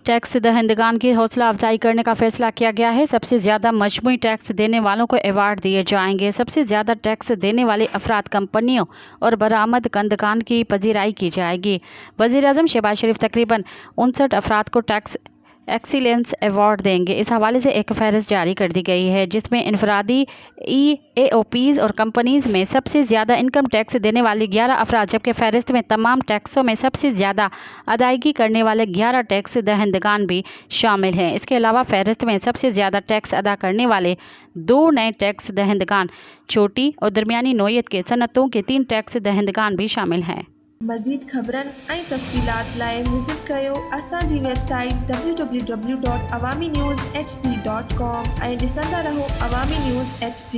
Tax दहिंदगान की हौसला अफजाई करने का फैसला किया गया है। सबसे ज़्यादा मजमूई टैक्स देने वालों को अवार्ड दिए जाएंगे। सबसे ज़्यादा टैक्स देने वाले अफराद, कंपनियों और बरामद कंदगान की पजीराई की जाएगी। वज़ीर-ए-आज़म शहबाज शरीफ तकरीबन 59 अफराद को टैक्स एक्सीलेंस अवार्ड देंगे। इस हवाले से एक फहरिस्त जारी कर दी गई है, जिसमें इनफरादी EAOPs और कंपनीज़ में सबसे ज़्यादा इनकम टैक्स देने वाले 11 अफराद, जबकि फहरिस्त में तमाम टैक्सों में सबसे ज़्यादा अदायगी करने वाले 11 टैक्स दहिंदगान भी शामिल हैं। इसके अलावा फहरिस्त में सबसे ज़्यादा टैक्स अदा करने वाले 2 नए टैक्स दहिंदगान, छोटी और दरमियानी नौयत के सनतों के 3 टैक्स दहिंदगान भी शामिल हैं। मज़ीद ख़बरनि ऐं तफ़सीलात लाइ विज़िट कयो असांजी वेबसाइट www.awamiNewsHD.com ऐं ॾिसंदा रहो अवामी न्यूज़ HD।